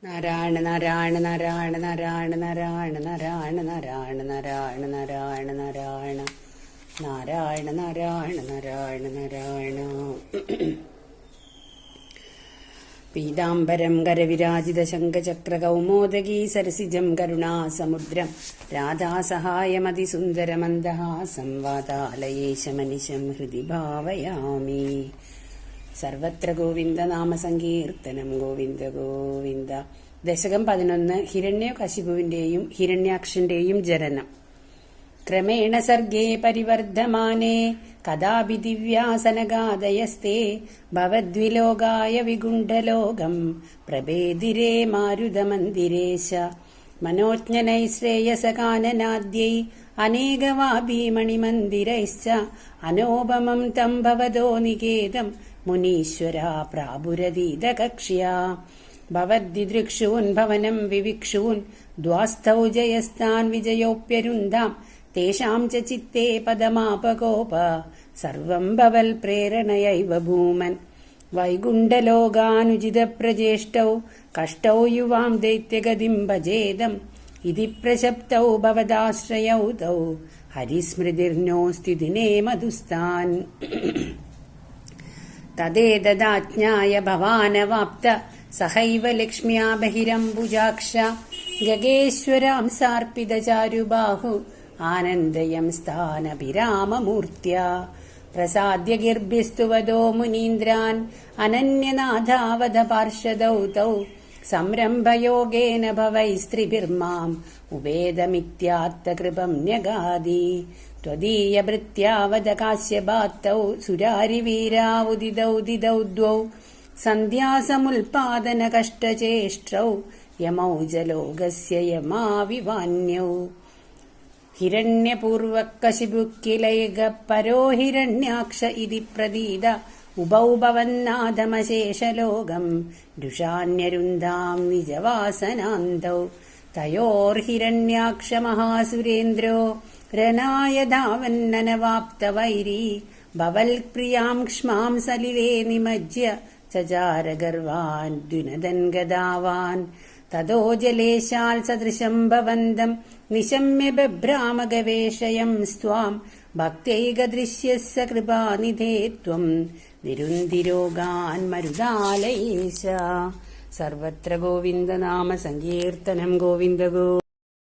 നാരായണ നാരായണ നാരായണ നാരായണ നാരായണ നാരായണ നാരായണ നാരായണ നാരായണ നാരായണ നാരായണ നാരായണ നാരായണ നാരായണ. പീതാംബരം കരവിരാജിത ശംഖചക്ര കൗമോദഗീ സരസിജം കരുണാസമുദ്രം രാധാസഹായമതിസുന്ദരമന്ദഹാസം വാതാലയേശമനിശം ഹൃദി ഭാവയാമി. സർവത്ര ഗോവിന്ദ നാമസങ്കീർത്തനം ഗോവിന്ദ ഗോവിന്ദ. ദശകം 11. ഹിരണ്യകശിപുവിന്റെയും ഹിരണ്യാക്ഷന്റെയും ജനനം. ക്രമേണ സർഗേ പരിവർദ്ധമാനേ കഥാപി ദിവ്യാസനഗാദയസ്തേ ഭവദ്വിലോകായ വിഗുണ്ഡലോകം പ്രഭേദിരേ മാരുതമന്ദിരേശ മനോജ്ഞനൈ ശ്രേയസകാനനാദ്യൈ അനേകവാഭീമണിമന്ദിരൈശ്ച അനോപമം തം ഭവതോ നികേതം മുനീശ്വരാ പ്രാപുരതീതകക്ഷ്യാ. ഭവദ്ദിദൃക്ഷൂൻ ഭവനം വിവിക്ഷൂൻ ദ്വാസ്ഥൗ ജയസ്ഥാൻ വിജയോപ്യരുന്ധാം തേഷാം ച ചിത്തേ പദമാപകോപ സർവം ഭവൽ പ്രേരണയൈവ ഭൂമൻ. വൈകുണ്ഠലോകാനുചിതപ്രചേഷ്ടൗ കഷ്ടൗ യുവാം ദൈത്യഗതിം ഭജേദം ഇതി പ്രശപ്തൗ ഭവദാശ്രയൗ തൗ ഹരിസ്മൃതിർനോസ്തി ദിനേ മധുസ്ഥാൻ. തദേതദാജ്ഞായ ഭവാനവാപ്ത സഹൈവ ലക്ഷ്മ്യാ ബഹിരംബുജാക്ഷ ഗഗേശ്വരാം സാർപ്പിതചാരുബാഹു ആനന്ദയം സ്ഥാനഭിരാമമൂർത്യാ. പ്രസാദ്യ ഗിർഭിസ്തുവദോ മുനീന്ദ്രാൻ അനന്യനാഥാവധ പാർഷദൗ തൗ സംരംഭയോഗേന ഭവൈസ്ത്രിഭിർമാം ഉപേദമിത്യാത്തകൃപം ന്യഗാദി. ത്വദീയഭൃത്യാവധ കാശ്യപാത്തൗ സുരാരിവീരാവുദിതൗ ദിദൗ ദ്വൗ സന്ധ്യാസമുൽപാദന കഷ്ടചേഷ്ടൗ യമൗജലോകസ്യ യമാവിവാന്യൗ. ഹിരണ്യപൂർവകശിപുക്കിലൈക പരോ ഹിരണ്യാക്ഷ ഇതി പ്രതീത ഉഭൗ ഭവന്നാഥമശേഷലോകം രുഷാന്യരുന്ധാം നിജവാസനാന്തൗ. തയോർഹിരണ്യാക്ഷ മഹാസുരേന്ദ്രോ രനായ ധാവന്നനവാപ്തവൈരീ ഭവൽപ്രിയാം ക്ഷ്മാം സലിലേ നിമജ്യ ചചാര ഗർവാൻ ദ്വിനദൻ ഗദാവാൻ. തതോ ജലേശാൽ സദൃശം ഭവന്തം നിശമ്യ ബഭ്രാമ ഗവേഷയം സ്വാം ഭക്തൈകദൃശ്യസ്സ കൃപാനിധേ ത്വം നിരുന്ധിരോഗാൻ മരുതാലയേശ. സർവത്ര ഗോവിന്ദ നാമ സങ്കീർത്തനം ഗോവിന്ദ ഗോ.